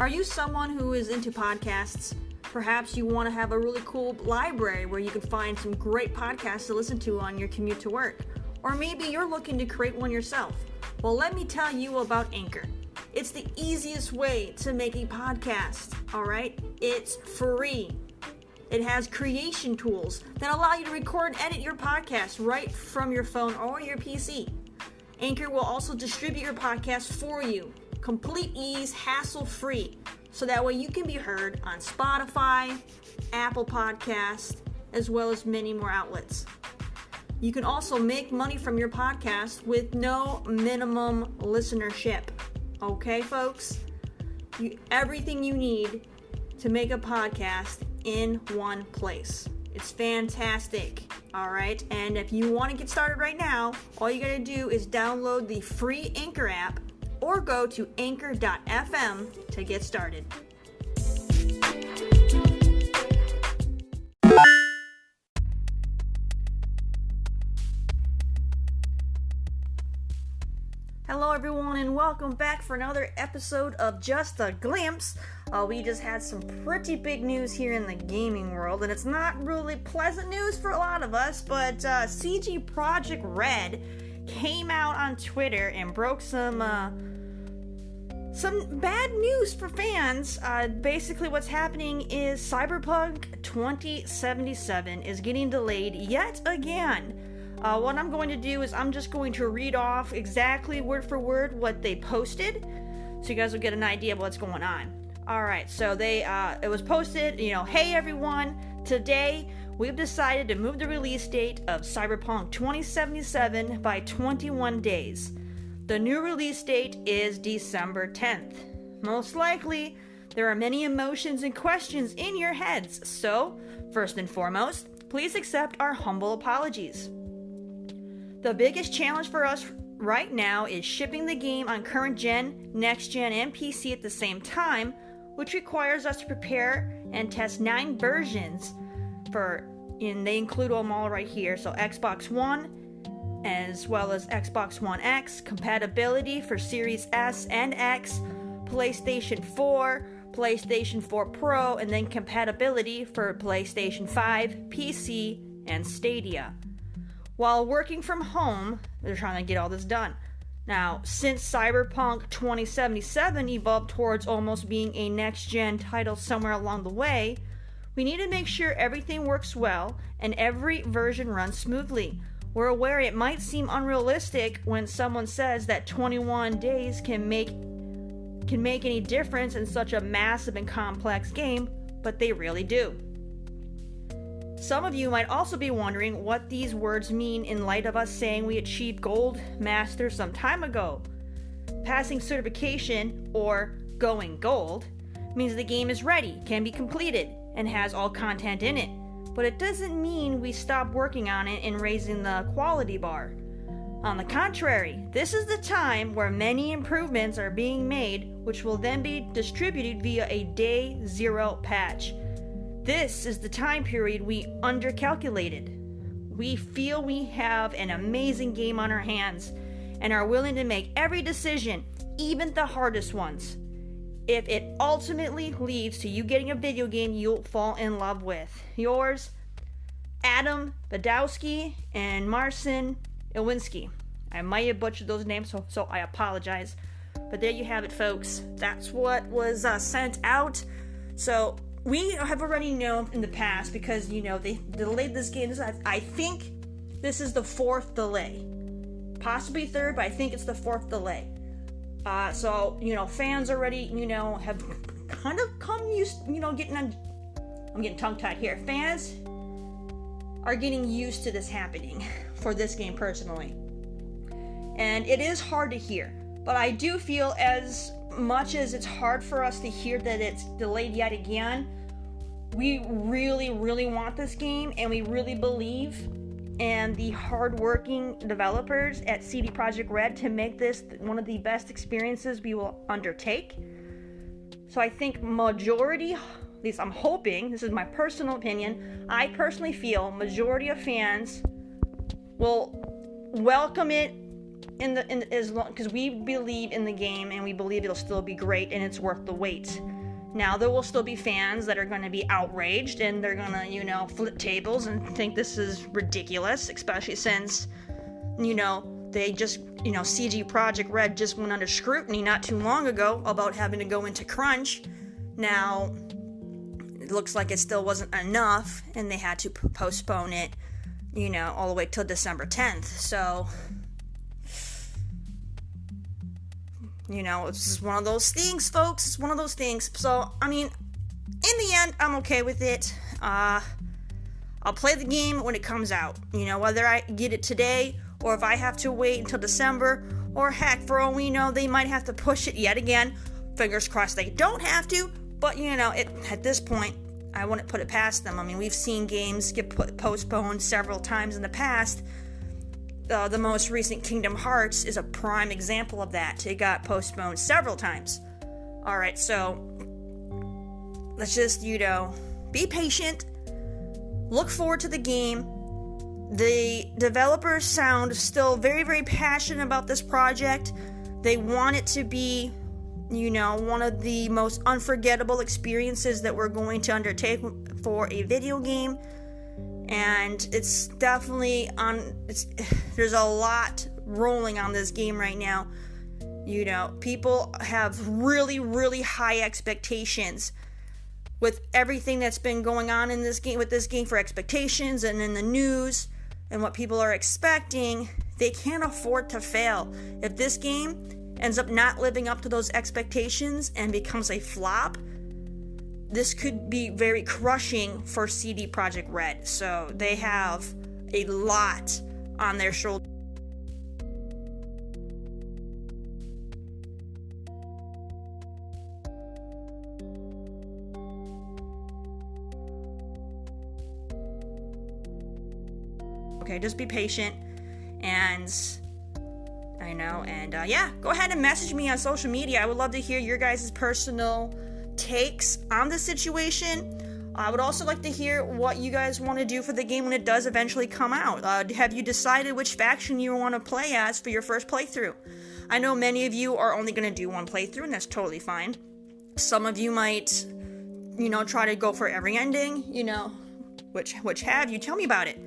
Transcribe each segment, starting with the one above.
Are you someone who is into podcasts? Perhaps you want to have a really cool library where you can find some great podcasts to listen to on your commute to work. Or maybe you're looking to create one yourself. Well, let me tell you about Anchor. It's the easiest way to make a podcast, alright? It's free. It has creation tools that allow you to record and edit your podcast right from your phone or your PC. Anchor will also distribute your podcast for you. Complete ease, hassle-free, so that way you can be heard on Spotify, Apple Podcasts, as well as many more outlets. You can also make money from your podcast with no minimum listenership. Okay, folks? Everything you need to make a podcast in one place. It's fantastic, all right? And if you want to get started right now, all you got to do is download the free Anchor app or go to anchor.fm to get started. Hello everyone and welcome back for another episode of Just a Glimpse. We just had some pretty big news here in the gaming world, and it's not really pleasant news for a lot of us, but CG Project Red came out on Twitter and broke some bad news for fans. Basically what's happening is Cyberpunk 2077 is getting delayed yet again. What I'm going to do is I'm just going to read off exactly word for word what they posted, so you guys will get an idea of what's going on. Alright, so it was posted, hey everyone, today we've decided to move the release date of Cyberpunk 2077 by 21 days. The new release date is December 10th. Most likely, there are many emotions and questions in your heads, so, first and foremost, please accept our humble apologies. The biggest challenge for us right now is shipping the game on current gen, next gen, and PC at the same time, which requires us to prepare and test 9 versions and they include them all right here. So Xbox One, as well as Xbox One X, compatibility for Series S and X, PlayStation 4, PlayStation 4 Pro, and then compatibility for PlayStation 5, PC, and Stadia. While working from home, they're trying to get all this done. Now, since Cyberpunk 2077 evolved towards almost being a next-gen title somewhere along the way, we need to make sure everything works well and every version runs smoothly. We're aware it might seem unrealistic when someone says that 21 days can make any difference in such a massive and complex game, but they really do. Some of you might also be wondering what these words mean in light of us saying we achieved Gold Master some time ago. Passing certification, or going gold, means the game is ready, can be completed, and has all content in it. But it doesn't mean we stop working on it and raising the quality bar. On the contrary, this is the time where many improvements are being made, which will then be distributed via a Day Zero patch. This is the time period we undercalculated. We feel we have an amazing game on our hands and are willing to make every decision, even the hardest ones, if it ultimately leads to you getting a video game you'll fall in love with. Yours, Adam Badowski and Marcin Iwinski. I might have butchered those names, so I apologize. But there you have it, folks. That's what was sent out. So we have already known in the past because, they delayed this game. I think this is the 4th delay. Possibly 3rd, but I think it's the 4th delay. So, fans already, have kind of come used, I'm getting tongue-tied here. Fans are getting used to this happening for this game personally. And it is hard to hear. But I do feel as much as it's hard for us to hear that it's delayed yet again, we really, really want this game, and we really believe in the hard-working developers at CD Projekt Red to make this one of the best experiences we will undertake. So I think majority, at least I'm hoping, this is my personal opinion, I personally feel majority of fans will welcome it as long, because we believe in the game and we believe it'll still be great and it's worth the wait. Now, there will still be fans that are going to be outraged, and they're going to, flip tables and think this is ridiculous, especially since, they just, CG Project Red just went under scrutiny not too long ago about having to go into crunch. Now, it looks like it still wasn't enough, and they had to postpone it, all the way till December 10th. So, it's just one of those things, folks. It's one of those things. So, in the end, I'm okay with it. I'll play the game when it comes out. Whether I get it today, or if I have to wait until December, or heck, for all we know, they might have to push it yet again. Fingers crossed they don't have to, but, at this point, I wouldn't put it past them. We've seen games get postponed several times in the past. The most recent Kingdom Hearts is a prime example of that. It got postponed several times. Alright, so let's just, be patient. Look forward to the game. The developers sound still very, very passionate about this project. They want it to be, one of the most unforgettable experiences that we're going to undertake for a video game. And it's definitely there's a lot rolling on this game right now. People have really, really high expectations with everything that's been going on in this game, with this game for expectations and in the news and what people are expecting. They can't afford to fail. If this game ends up not living up to those expectations and becomes a flop, this could be very crushing for CD Projekt Red. So they have a lot on their shoulders. Okay, just be patient, and go ahead and message me on social media. I would love to hear your guys' personal takes on the situation. I would also like to hear what you guys want to do for the game when it does eventually come out. Have you decided which faction you want to play as for your first playthrough? I know many of you are only going to do one playthrough, and that's totally fine. Some of you might, try to go for every ending, which have you? Tell me about it.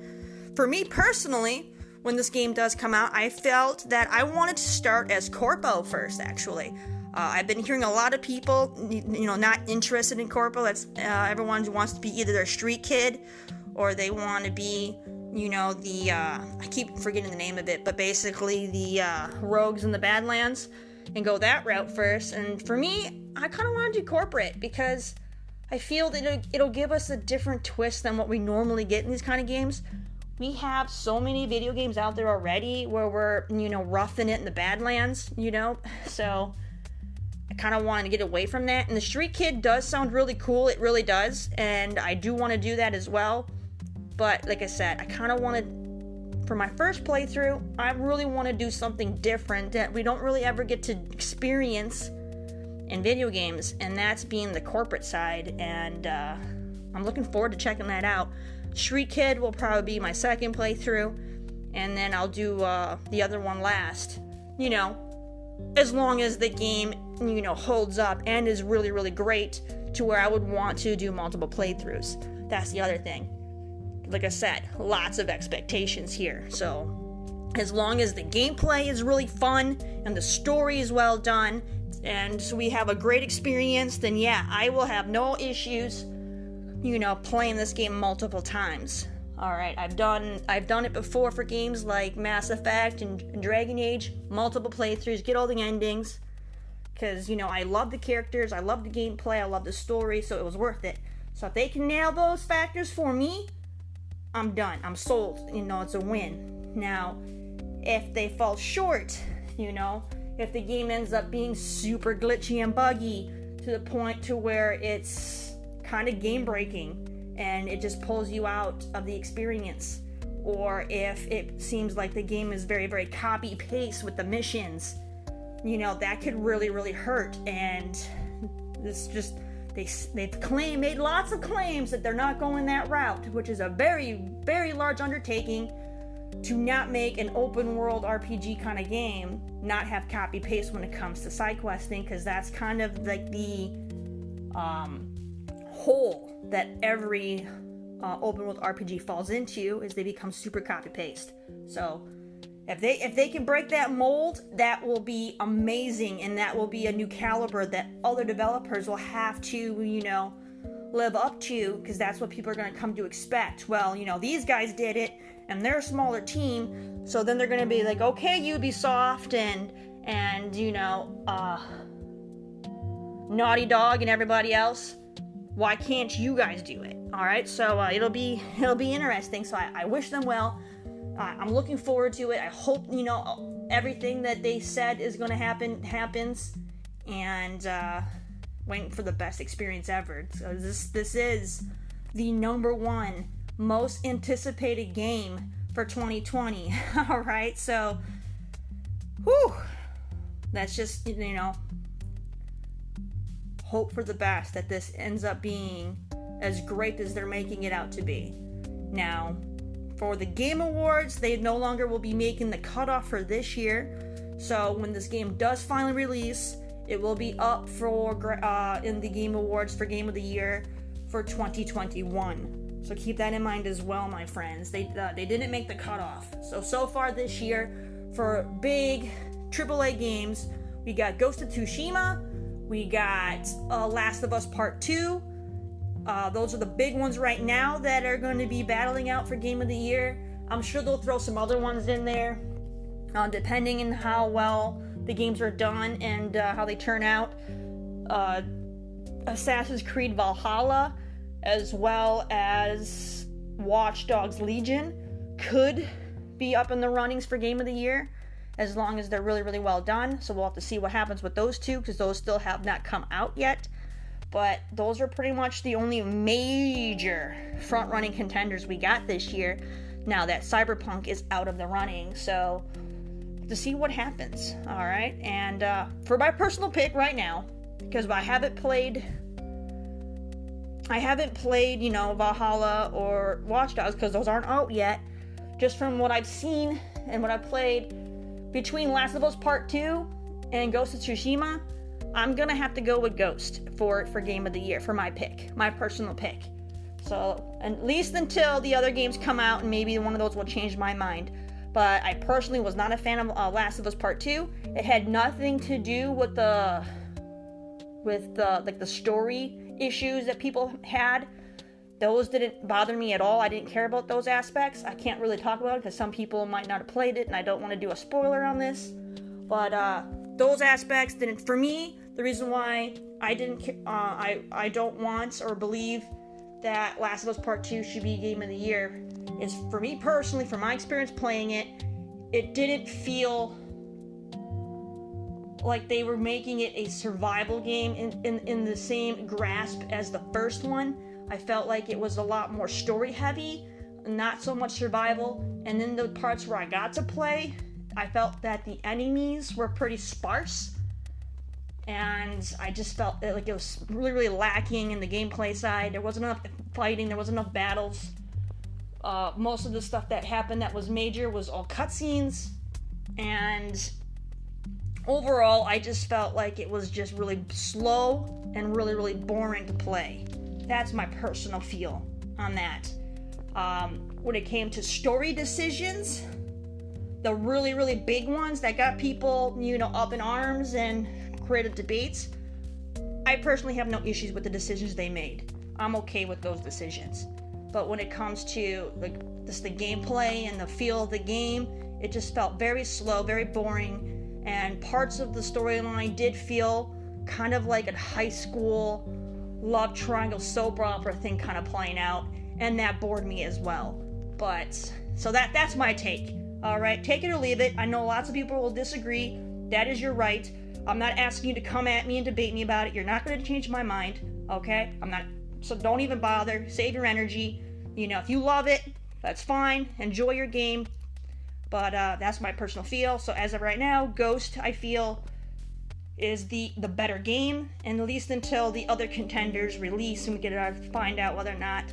For me personally, when this game does come out, I felt that I wanted to start as Corpo first, actually. I've been hearing a lot of people, not interested in Corpo. That's everyone who wants to be either a street kid or they want to be, I keep forgetting the name of it, but basically the rogues in the Badlands and go that route first. And for me, I kind of want to do corporate because I feel that it'll give us a different twist than what we normally get in these kind of games. We have so many video games out there already where we're, roughing it in the Badlands, so I kind of want to get away from that. And the Street Kid does sound really cool, it really does, and I do want to do that as well. But like I said, I kind of want to, for my first playthrough, I really want to do something different that we don't really ever get to experience in video games, and that's being the corporate side, and I'm looking forward to checking that out. Street Kid will probably be my second playthrough, and then I'll do the other one last. As long as the game, holds up and is really, really great to where I would want to do multiple playthroughs. That's the other thing. Like I said, lots of expectations here. So, as long as the gameplay is really fun and the story is well done, and so we have a great experience, then yeah, I will have no issues playing this game multiple times. Alright, I've done it before for games like Mass Effect and Dragon Age, multiple playthroughs, get all the endings, because, I love the characters, I love the gameplay, I love the story, so it was worth it. So if they can nail those factors for me, I'm done, I'm sold, it's a win. Now, if they fall short, if the game ends up being super glitchy and buggy to the point to where it's kind of game breaking and it just pulls you out of the experience, or if it seems like the game is very, very copy paste with the missions, that could really, really hurt. And this just they've made lots of claims that they're not going that route, which is a very, very large undertaking to not make an open world RPG kind of game not have copy paste when it comes to side questing, because that's kind of like the hole that every open world RPG falls into, is they become super copy paste. So if they can break that mold, that will be amazing, and that will be a new caliber that other developers will have to, live up to, because that's what people are going to come to expect. Well, these guys did it, and they're a smaller team, so then they're going to be like, okay, Ubisoft and Naughty Dog and everybody else, why can't you guys do it? All right, so it'll be interesting. So I wish them well. I'm looking forward to it. I hope everything that they said is going to happens, and waiting for the best experience ever. So this is the number one most anticipated game for 2020. All right, so that's just hope for the best, that this ends up being as great as they're making it out to be. Now, for the Game Awards, they no longer will be making the cutoff for this year. So when this game does finally release, it will be up for in the Game Awards for Game of the Year for 2021. So keep that in mind as well, my friends. They didn't make the cutoff. So far this year, for big AAA games, we got Ghost of Tsushima, we got Last of Us Part 2. Those are the big ones right now that are going to be battling out for Game of the Year. I'm sure they'll throw some other ones in there, depending on how well the games are done and how they turn out. Assassin's Creed Valhalla, as well as Watch Dogs Legion, could be up in the runnings for Game of the Year, as long as they're really, really well done. So we'll have to see what happens with those two, because those still have not come out yet. But those are pretty much the only major front-running contenders we got this year, now that Cyberpunk is out of the running. So to see what happens, all right? And for my personal pick right now, because I haven't played, Valhalla or Watch Dogs, because those aren't out yet. Just from what I've seen and what I've played, between Last of Us Part 2 and Ghost of Tsushima, I'm gonna have to go with Ghost for Game of the Year, for my pick, my personal pick. So at least until the other games come out, and maybe one of those will change my mind. But I personally was not a fan of Last of Us Part 2. It had nothing to do with the story issues that people had. Those didn't bother me at all. I didn't care about those aspects. I can't really talk about it because some people might not have played it, and I don't want to do a spoiler on this. But those aspects didn't. For me, the reason why I didn't, I don't want or believe that Last of Us Part 2 should be Game of the Year is, for me personally, from my experience playing it, it didn't feel like they were making it a survival game in the same grasp as the first one. I felt like it was a lot more story heavy, not so much survival. And then the parts where I got to play, I felt that the enemies were pretty sparse. And I just felt like it was really, really lacking in the gameplay side. There wasn't enough fighting, there wasn't enough battles. Most of the stuff that happened that was major was all cutscenes. And overall, I just felt like it was just really slow and really, really boring to play. That's my personal feel on that. When it came to story decisions, the really, really big ones that got people, up in arms and created debates, I personally have no issues with the decisions they made. I'm okay with those decisions. But when it comes to the gameplay and the feel of the game, it just felt very slow, very boring, and parts of the storyline did feel kind of like a high school love triangle soap opera thing kind of playing out, and that bored me as well. But so that's my take. All right, take it or leave it. I know lots of people will disagree. That is your right. I'm not asking you to come at me and debate me about it. You're not going to change my mind, okay? So don't even bother. Save your energy. If you love it, that's fine. Enjoy your game. But that's my personal feel. So as of right now, Ghost, I feel, is the better game, and at least until the other contenders release and we can find out whether or not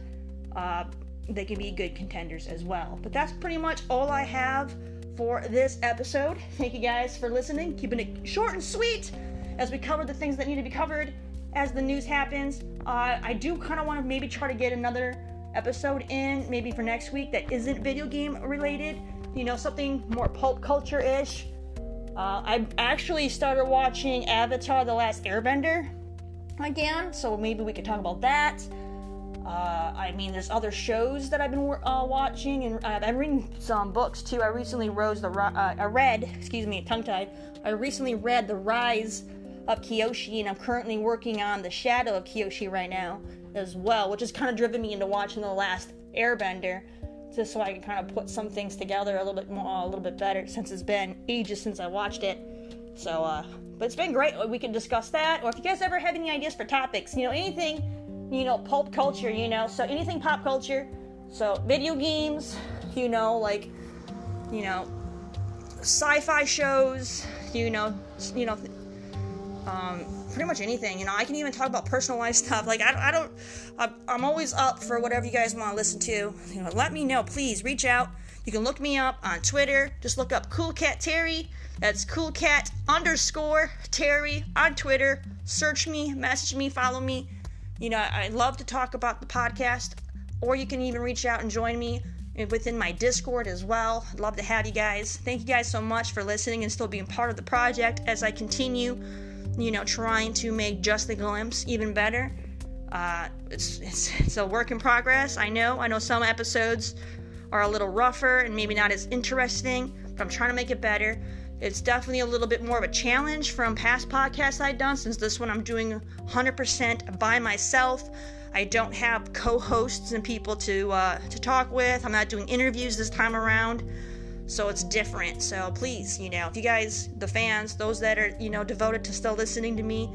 they can be good contenders as well. But that's pretty much all I have for this episode. Thank you guys for listening, keeping it short and sweet as we cover the things that need to be covered. as the news happens. I do kind of want to maybe try to get another episode in, maybe for next week, that isn't video game related. Something more pulp culture-ish. I actually started watching Avatar: The Last Airbender again, so maybe we could talk about that. There's other shows that I've been watching, and I've reading some books too. I recently read The Rise of Kyoshi, and I'm currently working on The Shadow of Kyoshi right now as well, which has kind of driven me into watching The Last Airbender, just so I can kind of put some things together a little bit better, since it's been ages since I watched it. So, but it's been great. We can discuss that, or if you guys ever have any ideas for topics, anything, pulp culture, so anything pop culture, so video games, sci-fi shows, pretty much anything. I can even talk about personal life stuff. I'm always up for whatever you guys want to listen to. Let me know. Please reach out. You can look me up on Twitter. Just look up Cool Cat Terry. That's coolcat_Terry on Twitter. Search me, message me, follow me. I love to talk about the podcast, or you can even reach out and join me within my Discord as well. I'd love to have you guys. Thank you guys so much for listening and still being part of the project as I continue, trying to make Just the Glimpse even better. It's a work in progress. I know some episodes are a little rougher and maybe not as interesting, but I'm trying to make it better. It's definitely a little bit more of a challenge from past podcasts I've done, since this one I'm doing 100% by myself. I don't have co-hosts and people to talk with. I'm not doing interviews this time around, so it's different. So please, if you guys, the fans, those that are, devoted to still listening to me,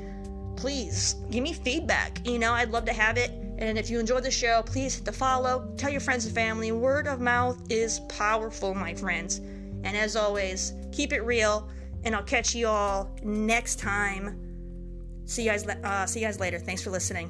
please give me feedback. I'd love to have it. And if you enjoyed the show, please hit the follow, tell your friends and family. Word of mouth is powerful, my friends. And as always, keep it real, and I'll catch you all next time. See you guys later. Thanks for listening.